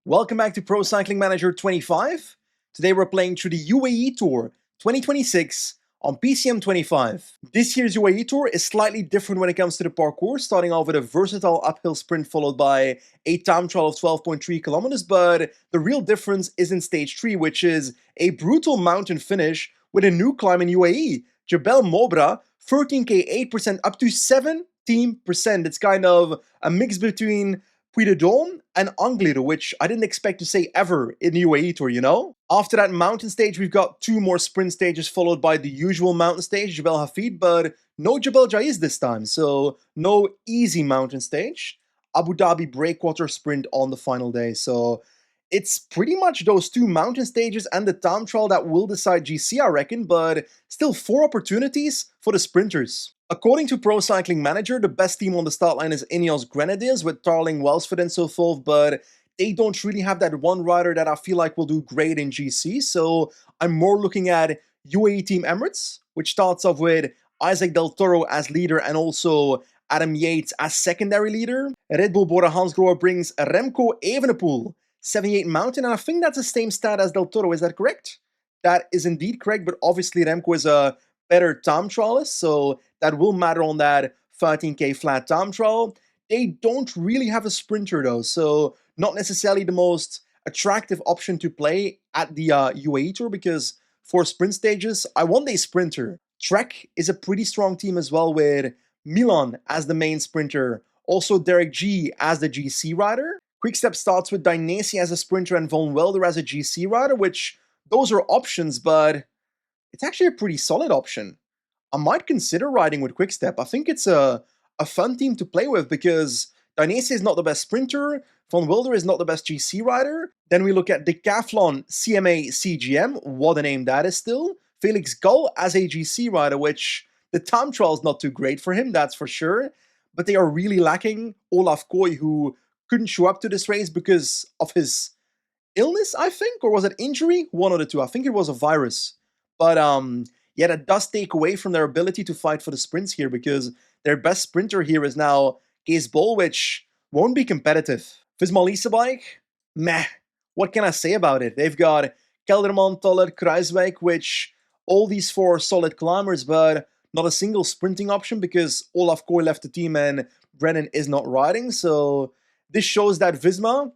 Welcome back to Pro Cycling Manager 25. Today we're playing through the UAE Tour 2026 on PCM 25. This year's UAE Tour is slightly different when it comes to the parcours, starting off with a versatile uphill sprint followed by a time trial of 12.3 kilometers, but the real difference is in stage 3, which is a brutal mountain finish with a new climb in UAE, Jebel Mobra, 13k 8% up to 17%. It's kind of a mix between Puy de Dôme and Angliru, which I didn't expect to say ever in the UAE Tour, you know? After that mountain stage, we've got two more sprint stages followed by the usual mountain stage, Jebel Hafeet, but no Jebel Jais this time, so no easy mountain stage. Abu Dhabi breakwater sprint on the final day, so it's pretty much those two mountain stages and the time trial that will decide GC, I reckon, but still 4 opportunities for the sprinters. According to Pro Cycling Manager, the best team on the start line is Ineos Grenadiers with Tarling, Welsford and so forth, but they don't really have that one rider that I feel like will do great in GC, so I'm more looking at UAE Team Emirates, which starts off with Isaac Del Toro as leader and also Adam Yates as secondary leader. Red Bull Bora Hansgrohe brings Remco Evenepoel, 78 mountain, and I think that's the same stat as Del Toro, is that correct? That is indeed correct, but obviously Remco is a better time trialist, so that will matter on that 13k flat time trial. They don't really have a sprinter though, so not necessarily the most attractive option to play at the UAE Tour, because for sprint stages, I want a sprinter. Trek is a pretty strong team as well with Milan as the main sprinter, also Derek G as the GC rider. Quickstep starts with Dainese as a sprinter and Von Welder as a GC rider, which those are options, but it's actually a pretty solid option. I might consider riding with Quickstep. I think it's a fun team to play with because Dainese is not the best sprinter, Von Wilder is not the best GC rider. Then we look at Decathlon CMA CGM, what a name that is still. Felix Gull as a GC rider, which the time trial is not too great for him, that's for sure. But they are really lacking Olaf Koy, who couldn't show up to this race because of his illness, I think, or was it injury? One of the two. I think it was a virus. But yeah, that does take away from their ability to fight for the sprints here because their best sprinter here is now Kees Bol, which won't be competitive. Visma Lease bike, meh. What can I say about it? They've got Kelderman, Toller, Kruiswijk, which all these 4 are solid climbers, but not a single sprinting option because Olaf Koy left the team and Brennan is not riding. So this shows that Visma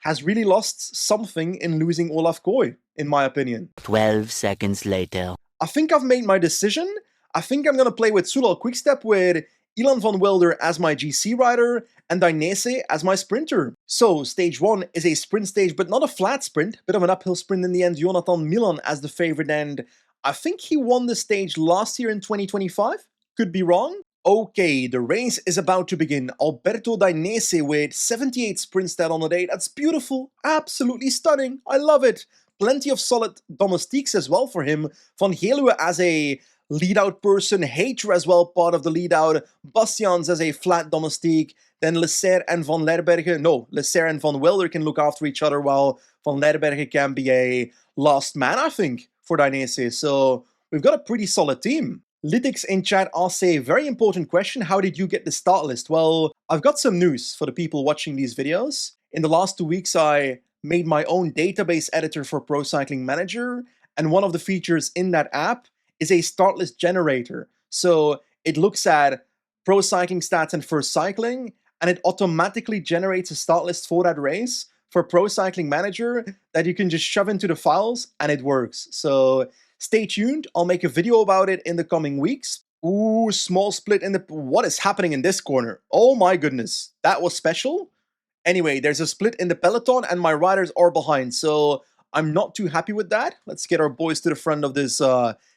has really lost something in losing Olaf Koy, in my opinion. 12 seconds later. I think I've made my decision. I think I'm going to play with Soudal Quickstep with Ilan van Wilder as my GC rider and Dainese as my sprinter. So stage 1 is a sprint stage, but not a flat sprint, bit of an uphill sprint in the end. Jonathan Milan as the favorite, and I think he won the stage last year in 2025. Could be wrong. Okay, the race is about to begin. Alberto Dainese with 78 sprint stat on the day. That's beautiful. Absolutely stunning. I love it. Plenty of solid domestiques as well for him. Van Geluwe as a lead-out person. Hater as well, part of the lead-out. Bastiaans as a flat domestique. Then Lesser and Van Lerbergen. No, Lesser and Van Wilder can look after each other, while Van Lerbergen can be a last man, I think, for Dainese. So we've got a pretty solid team. Lytics in chat asks a very important question. How did you get the start list? Well, I've got some news for the people watching these videos. In the last 2 weeks, I made my own database editor for Pro Cycling Manager, and one of the features in that app is a start list generator. So it looks at pro cycling stats and first cycling, and it automatically generates a start list for that race for Pro Cycling Manager that you can just shove into the files and it works. So stay tuned, I'll make a video about it in the coming weeks. Ooh, small split in the... What is happening in this corner? Oh my goodness, that was special. Anyway, there's a split in the peloton and my riders are behind, so I'm not too happy with that. Let's get our boys to the front of this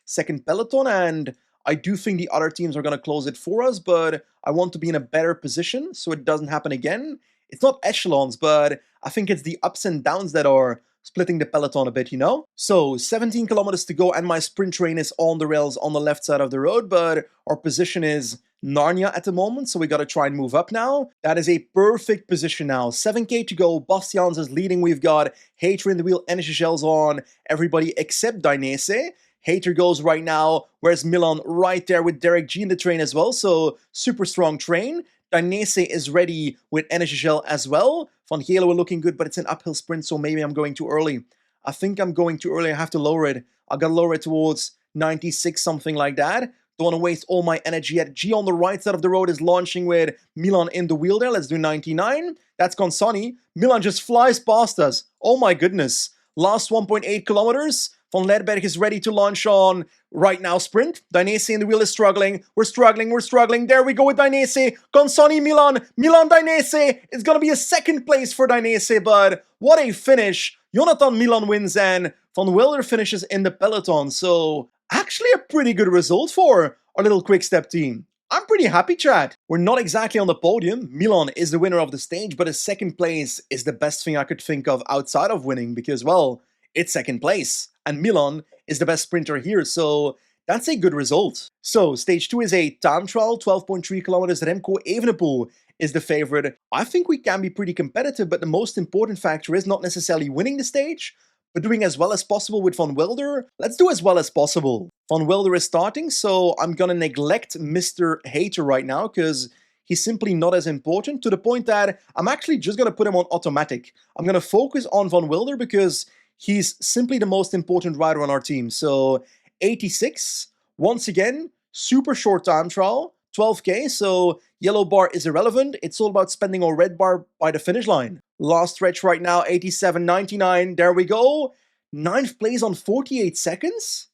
second peloton, and I do think the other teams are going to close it for us, but I want to be in a better position so it doesn't happen again. It's not echelons, but I think it's the ups and downs that are splitting the peloton a bit, you know? So 17 kilometers to go and my sprint train is on the rails on the left side of the road, but our position is Narnia at the moment, so we gotta try and move up now. That is a perfect position now. 7k to go, Bastiaans is leading, we've got Hater in the wheel, NSHL's on, everybody except Dainese. Hater goes right now, where's Milan? Right there with Derek G in the train as well, so super strong train. Dainese is ready with NSHL as well. Van Gelo are looking good, but it's an uphill sprint, so maybe I'm going too early. I think I'm going too early. I have to lower it. I gotta lower it towards 96, something like that. Don't want to waste all my energy yet. G on the right side of the road is launching with Milan in the wheel there. Let's do 99. That's Consani. Milan just flies past us. Oh my goodness. Last 1.8 kilometers. Van Ledberg is ready to launch on right now sprint. Dainese in the wheel is struggling. We're struggling. There we go with Dainese. Consani, Milan. Milan, Dainese. It's going to be a second place for Dainese, but what a finish. Jonathan Milan wins and Van Wilder finishes in the peloton. So actually a pretty good result for our little quick step team. I'm pretty happy, chat. We're not exactly on the podium. Milan is the winner of the stage, but a second place is the best thing I could think of outside of winning because, well, it's second place. And Milan is the best sprinter here, so that's a good result. So, stage 2 is a time trial, 12.3 kilometers. Remco Evenepoel is the favorite. I think we can be pretty competitive, but the most important factor is not necessarily winning the stage, but doing as well as possible with Van Wilder. Let's do as well as possible. Van Wilder is starting, so I'm gonna neglect Mr. Hater right now, because he's simply not as important, to the point that I'm actually just gonna put him on automatic. I'm gonna focus on Van Wilder because he's simply the most important rider on our team. So 86, once again, super short time trial, 12k, so yellow bar is irrelevant. It's all about spending our red bar by the finish line. Last stretch right now, 87.99, there we go. 9th place on 48 seconds?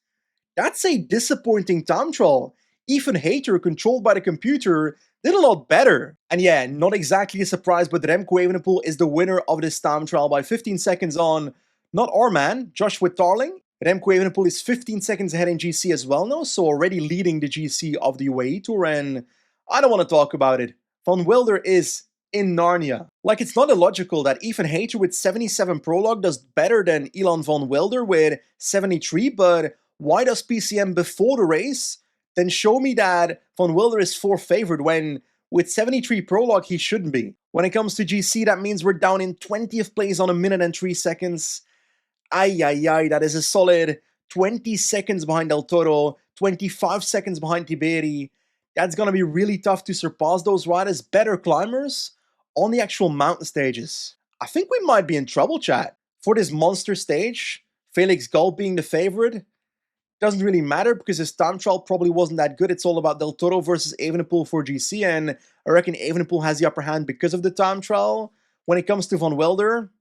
That's a disappointing time trial. Ethan Hayter, controlled by the computer, did a lot better. And yeah, not exactly a surprise, but Remco Evenepoel is the winner of this time trial by 15 seconds on not our man, Joshua Tarling. Remco Evenepoel is 15 seconds ahead in GC as well now, so already leading the GC of the UAE Tour, and I don't want to talk about it. Van Wilder is in Narnia. Like, it's not illogical that Ethan Hayter with 77 prologue does better than Ilan Van Wilder with 73, but why does PCM before the race then show me that Van Wilder is 4th favored when with 73 prologue he shouldn't be? When it comes to GC, that means we're down in 20th place on 1 minute and 3 seconds. Ay, that is a solid 20 seconds behind Del Toro, 25 seconds behind Tiberi. That's going to be really tough to surpass those riders, better climbers, on the actual mountain stages. I think we might be in trouble, chat. For this monster stage, Felix Gall being the favorite doesn't really matter because his time trial probably wasn't that good. It's all about Del Toro versus Evenepoel for GC, and I reckon Evenepoel has the upper hand because of the time trial. When it comes to Van Wilder,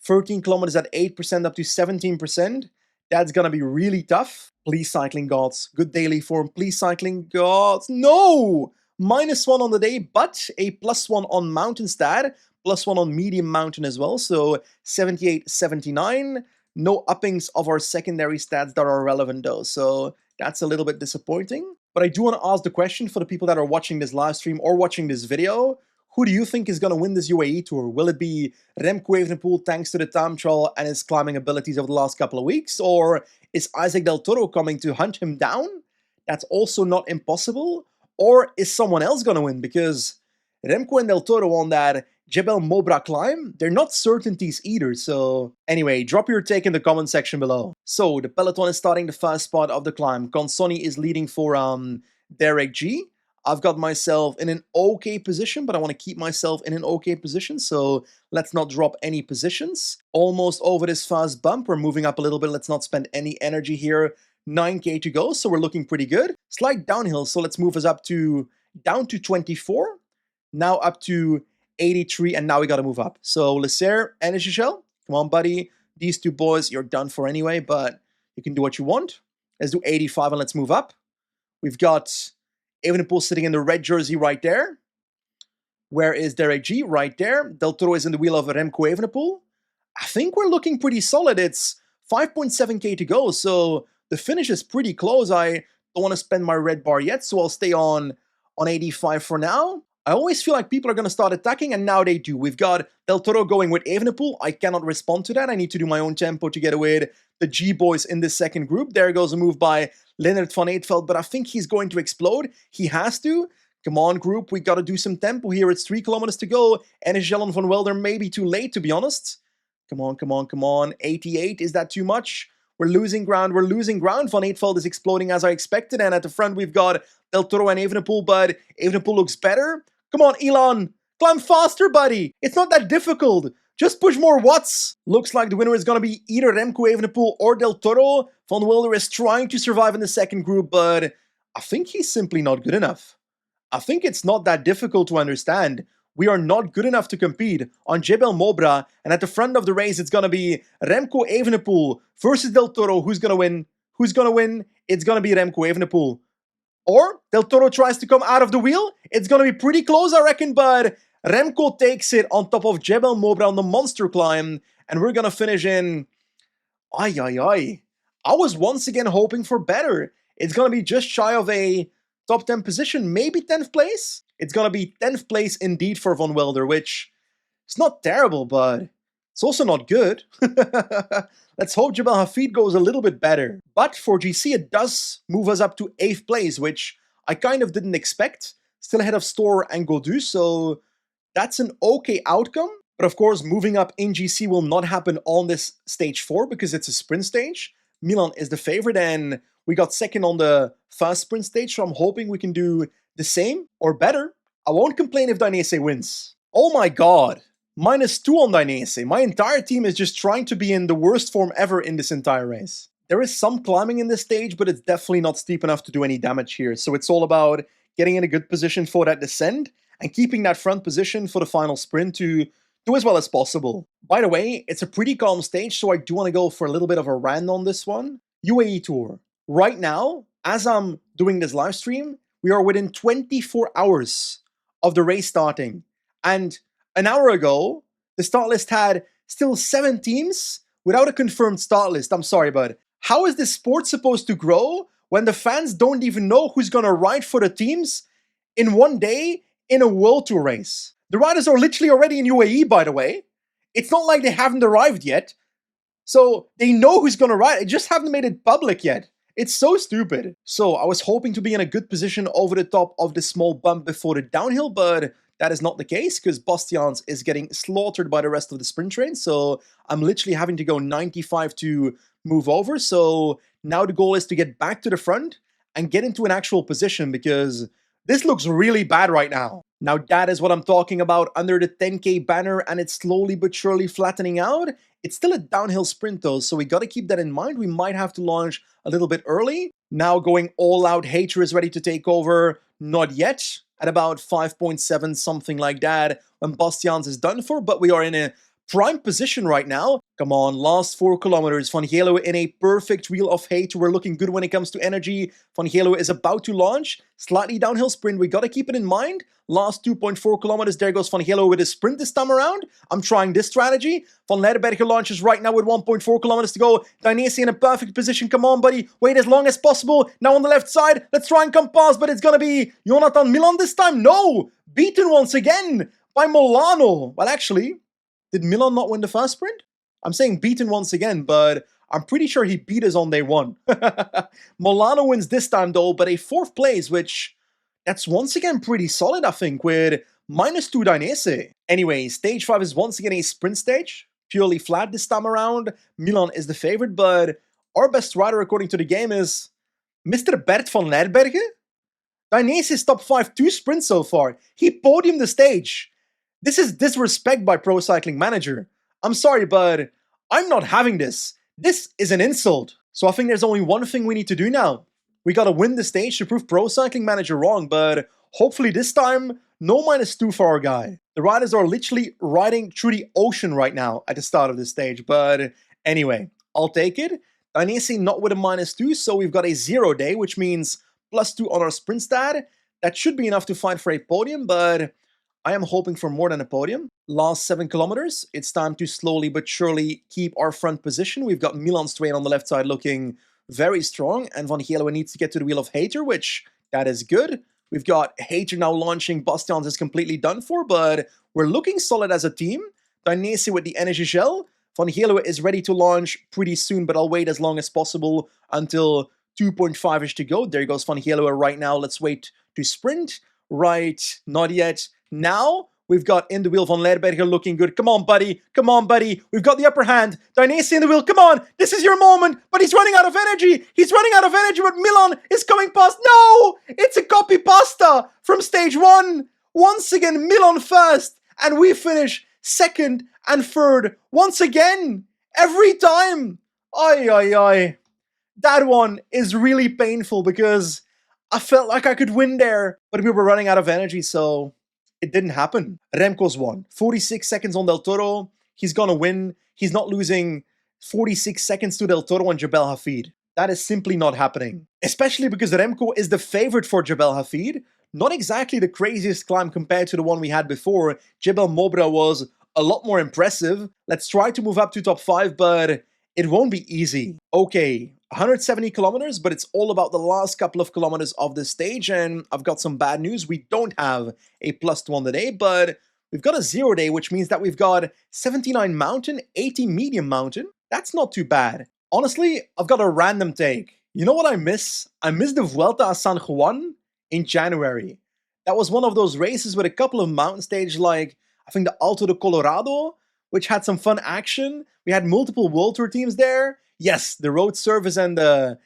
13 kilometers at 8% up to 17%. That's gonna be really tough. Please, cycling gods. Good daily form. Please, cycling gods. No! -1 on the day, but a +1 on mountain stat. +1 on medium mountain as well. So 78, 79. No uppings of our secondary stats that are relevant though. So that's a little bit disappointing. But I do want to ask the question for the people that are watching this live stream or watching this video. Who do you think is going to win this UAE Tour? Will it be Remco Evenepoel thanks to the time trial and his climbing abilities over the last couple of weeks? Or is Isaac Del Toro coming to hunt him down? That's also not impossible. Or is someone else going to win? Because Remco and Del Toro on that Jebel Mobra climb, they're not certainties either. So anyway, drop your take in the comment section below. So the peloton is starting the first spot of the climb. Consoni is leading for Derek G. I've got myself in an okay position, but I want to keep myself in an okay position, so let's not drop any positions. Almost over this fast bump. We're moving up a little bit. Let's not spend any energy here. 9k to go, so we're looking pretty good. Slight downhill, so let's move us up to down to 24. Now up to 83, and now we got to move up. So Leser, Energy Shell, come on, buddy. These two boys, you're done for anyway, but you can do what you want. Let's do 85 and let's move up. We've got Evenepoel sitting in the red jersey right there. Where is Derek G? Right there. Del Toro is in the wheel of Remco Evenepoel. I think we're looking pretty solid. It's 5.7k to go, so the finish is pretty close. I don't want to spend my red bar yet, so I'll stay on 85 for now. I always feel like people are going to start attacking, and now they do. We've got Del Toro going with Evenepoel. I cannot respond to that. I need to do my own tempo to get with the G-boys in this second group. There goes a move by Leonard van Eetveld, but I think he's going to explode. He has to. Come on, group. We got to do some tempo here. It's 3 kilometers to go. And Jellen van Wilder may be too late, to be honest. Come on. 88, is that too much? We're losing ground. Van Eetveld is exploding as I expected. And at the front, we've got Del Toro and Evenepoel, but Evenepoel looks better. Come on, Elon. Climb faster, buddy. It's not that difficult. Just push more watts. Looks like the winner is going to be either Remco Evenepoel or Del Toro. Van Wilder is trying to survive in the second group, but I think he's simply not good enough. I think it's not that difficult to understand. We are not good enough to compete on Jebel Mobra, and at the front of the race, it's going to be Remco Evenepoel versus Del Toro. Who's going to win? Who's going to win? It's going to be Remco Evenepoel. Or Del Toro tries to come out of the wheel. It's going to be pretty close, I reckon, but Remco takes it on top of Jebel Mobra on the monster climb, and we're going to finish in... Ay, ay, ay. I was once again hoping for better. It's going to be just shy of a top 10 position, maybe 10th place? It's going to be 10th place indeed for Van Wilder, which is not terrible, but it's also not good. Let's hope Jebel Hafeet goes a little bit better. But for GC, it does move us up to 8th place, which I kind of didn't expect. Still ahead of Store and Godu, so that's an okay outcome. But of course, moving up in GC will not happen on this stage 4 because it's a sprint stage. Milan is the favorite, and we got second on the first sprint stage, so I'm hoping we can do the same or better. I won't complain if Dainese wins. Oh my god. -2 on Dainese. My entire team is just trying to be in the worst form ever in this entire race. There is some climbing in this stage, but it's definitely not steep enough to do any damage here. So it's all about getting in a good position for that descent and keeping that front position for the final sprint to do as well as possible. By the way, it's a pretty calm stage, so I do want to go for a little bit of a rant on this one. UAE Tour. Right now, as I'm doing this live stream, we are within 24 hours of the race starting. And an hour ago, the start list had still 7 teams without a confirmed start list. I'm sorry, but how is this sport supposed to grow when the fans don't even know who's going to ride for the teams in one day in a World Tour race? The riders are literally already in UAE, by the way. It's not like they haven't arrived yet. So they know who's going to ride. They just haven't made it public yet. It's so stupid. So I was hoping to be in a good position over the top of this small bump before the downhill, but that is not the case because Bastiaans is getting slaughtered by the rest of the sprint train. So I'm literally having to go 95 to move over. So now the goal is to get back to the front and get into an actual position because this looks really bad right now. Now that is what I'm talking about under the 10K banner, and it's slowly but surely flattening out. It's still a downhill sprint though, so we got to keep that in mind. We might have to launch a little bit early. Now going all out, Hater is ready to take over. Not yet, at about 5.7, something like that, when Bastiaans is done for, but we are in a prime position right now. Come on, last 4 kilometers. Van Gelo in a perfect wheel of hate. We're looking good when it comes to energy. Van Gelo is about to launch. Slightly downhill sprint. We got to keep it in mind. Last 2.4 kilometers. There goes Van Gelo with a sprint this time around. I'm trying this strategy. Van Lerberger launches right now with 1.4 kilometers to go. Dainese in a perfect position. Come on, buddy. Wait as long as possible. Now on the left side. Let's try and come past, but it's going to be Jonathan Milan this time. No! Beaten once again by Molano. Well, actually, did Milan not win the first sprint? I'm saying beaten once again, but I'm pretty sure he beat us on day 1. Molano wins this time though, but a 4th place, which that's once again pretty solid, I think, with -2 Dainese. Anyway, stage 5 is once again a sprint stage, purely flat this time around. Milan is the favorite, but our best rider according to the game is Mr. Bert van Lerbergen. Dainese is top 5 2 sprints so far. He podiumed the stage. This is disrespect by Pro Cycling Manager. I'm sorry, but I'm not having this. This is an insult. So I think there's only one thing we need to do now. We gotta win the stage to prove Pro Cycling Manager wrong, but hopefully this time, no -2 for our guy. The riders are literally riding through the ocean right now at the start of this stage, but anyway, I'll take it. Dainese not with a -2, so we've got a 0 day, which means +2 on our sprint stat. That should be enough to fight for a podium, but I am hoping for more than a podium. Last 7 kilometers, it's time to slowly but surely keep our front position. We've got Milan's train on the left side looking very strong, and Van Gelo needs to get to the wheel of Hater, which that is good. We've got Hater now launching. Bastiaans is completely done for, but we're looking solid as a team. Dainese with the energy gel. Van Gelo is ready to launch pretty soon, but I'll wait as long as possible until 2.5-ish to go. There goes Van Gelo right now. Let's wait to sprint. Right, not yet. Now, we've got in the wheel Van Lerberger looking good. Come on, buddy. Come on, buddy. We've got the upper hand. Dainese in the wheel. Come on. This is your moment. But he's running out of energy. He's running out of energy, but Milan is coming past. No! It's a copy pasta from stage 1. Once again, Milan first, and we finish second and third. Once again, every time. Ay, ay, ay. That one is really painful because I felt like I could win there, but we were running out of energy, so it didn't happen. Remco's won. 46 seconds on Del Toro. He's gonna win. He's not losing 46 seconds to Del Toro and Jebel Hafeet. That is simply not happening. Especially because Remco is the favorite for Jebel Hafeet. Not exactly the craziest climb compared to the one we had before. Jebel Mobra was a lot more impressive. Let's try to move up to top 5, but it won't be easy. Okay, 170 kilometers, but it's all about the last couple of kilometers of this stage, and I've got some bad news. We don't have a +1 today, but we've got a 0 day, which means that we've got 79 mountain, 80 medium mountain. That's not too bad. Honestly, I've got a random take. You know what I miss? I miss the Vuelta a San Juan in January. That was one of those races with a couple of mountain stages like, I think the Alto de Colorado, which had some fun action. We had multiple World Tour teams there. Yes, the road surface and the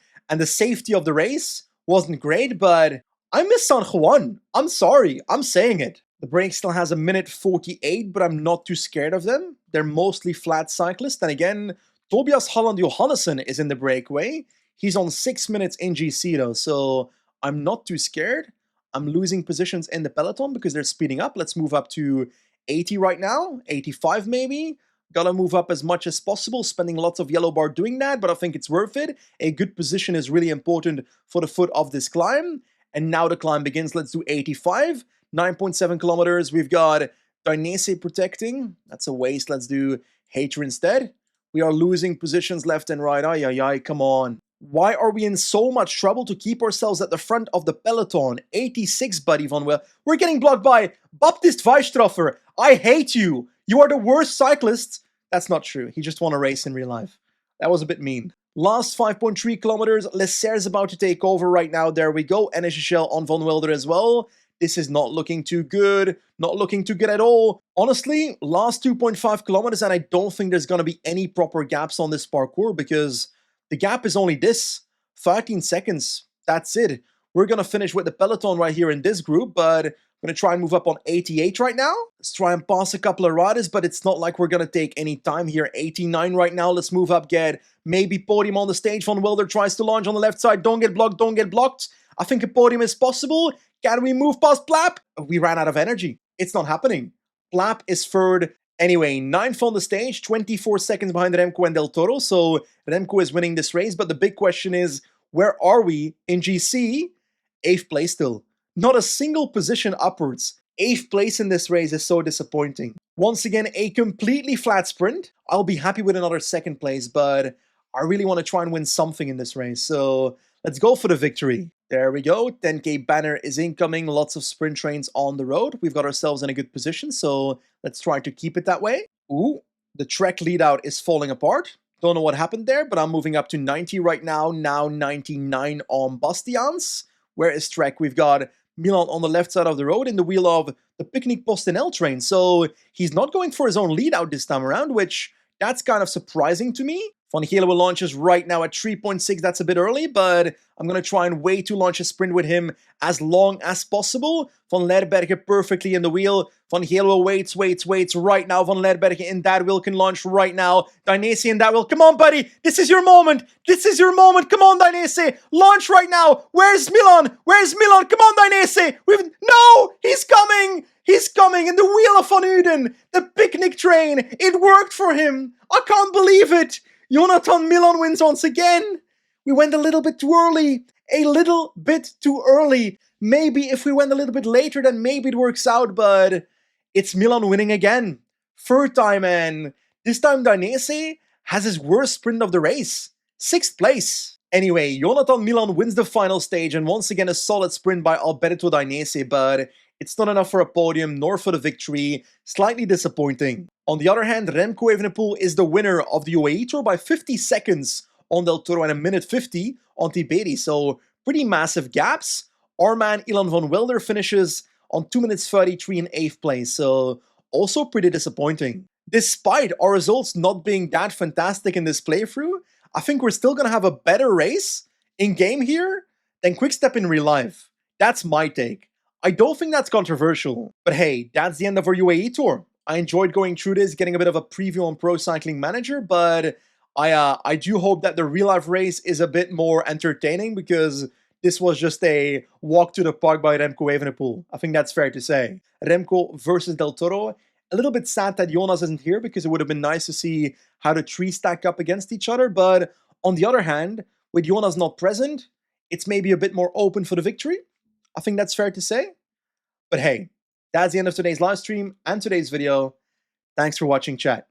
safety of the race wasn't great, but I miss San Juan. I'm sorry, I'm saying it. The break still has a minute 48, but I'm not too scared of them. They're mostly flat cyclists, and again, Tobias Holland Johannesson is in the breakaway. He's on 6 minutes in GC though, so I'm not too scared. I'm losing positions in the peloton because they're speeding up. Let's move up to 80 right now, 85 maybe. Gotta move up as much as possible, spending lots of yellow bar doing that, but I think it's worth it. A good position is really important for the foot of this climb. And now the climb begins. Let's do 85, 9.7 kilometers. We've got Dainese protecting. That's a waste. Let's do Hater instead. We are losing positions left and right. Ay, ay, ay, come on. Why are we in so much trouble to keep ourselves at the front of the peloton? 86, buddy Van Wel. We're getting blocked by Baptist Weisstraffer. I hate you. You are the worst cyclist. That's not true. He just won a race in real life. That was a bit mean. Last 5.3 kilometers. Lesser's about to take over right now. There we go. NSHL on Van Wilder as well. This is not looking too good. Not looking too good at all. Honestly, last 2.5 kilometers, and I don't think there's going to be any proper gaps on this parkour because the gap is only this. 13 seconds. That's it. We're going to finish with the peloton right here in this group, but I'm going to try and move up on 88 right now. Let's try and pass a couple of riders, but it's not like we're going to take any time here. 89 right now. Let's move up, get maybe podium on the stage. Van Wilder tries to launch on the left side. Don't get blocked, don't get blocked. I think a podium is possible. Can we move past Plap? We ran out of energy. It's not happening. Plap is third. Anyway, 9th on the stage, 24 seconds behind Remco and Del Toro, so Remco is winning this race, but the big question is, where are we in GC? 8th place still. Not a single position upwards. 8th place in this race is so disappointing. Once again, a completely flat sprint. I'll be happy with another 2nd place, but I really want to try and win something in this race, so let's go for the victory. There we go, 10k banner is incoming, lots of sprint trains on the road. We've got ourselves in a good position, so let's try to keep it that way. Ooh, the Trek lead out is falling apart. Don't know what happened there, but I'm moving up to 90 right now. Now 99 on Bastians. Where is Trek? We've got Milan on the left side of the road in the wheel of the Picnic Postinel train. So he's not going for his own lead out this time around, which that's kind of surprising to me. Van Gelo launches right now at 3.6. That's a bit early, but I'm going to try and wait to launch a sprint with him as long as possible. Van Lerberge perfectly in the wheel. Van Gelo waits right now. Van Lerberge in that wheel can launch right now. Dainese in that wheel. Come on, buddy. This is your moment. This is your moment. Come on, Dainese. Launch right now. Where's Milan? Where's Milan? Come on, Dainese. No, he's coming. He's coming in the wheel of Van Uden. The picnic train. It worked for him. I can't believe it. Jonathan Milan wins once again. We went a little bit too early. A little bit too early. Maybe if we went a little bit later, then maybe it works out, but it's Milan winning again. 3rd time, and this time Dainese has his worst sprint of the race. 6th place. Anyway, Jonathan Milan wins the final stage, and once again a solid sprint by Alberto Dainese, but it's not enough for a podium, nor for the victory. Slightly disappointing. On the other hand, Remco Evenepoel is the winner of the UAE Tour by 50 seconds on Del Toro and a minute 50 on Tiberi, so pretty massive gaps. Our man Ilan van Wilder finishes on 2 minutes 33 in 8th place, so also pretty disappointing. Despite our results not being that fantastic in this playthrough, I think we're still going to have a better race in game here than Quickstep in real life. That's my take. I don't think that's controversial. But hey, that's the end of our UAE tour. I enjoyed going through this, getting a bit of a preview on Pro Cycling Manager, but I do hope that the real life race is a bit more entertaining, because this was just a walk to the park by Remco Evenepoel. I think that's fair to say. Remco versus Del Toro. A little bit sad that Jonas isn't here, because it would have been nice to see how the three stack up against each other. But on the other hand, with Jonas not present, it's maybe a bit more open for the victory. I think that's fair to say. But hey, that's the end of today's live stream and today's video. Thanks for watching, chat.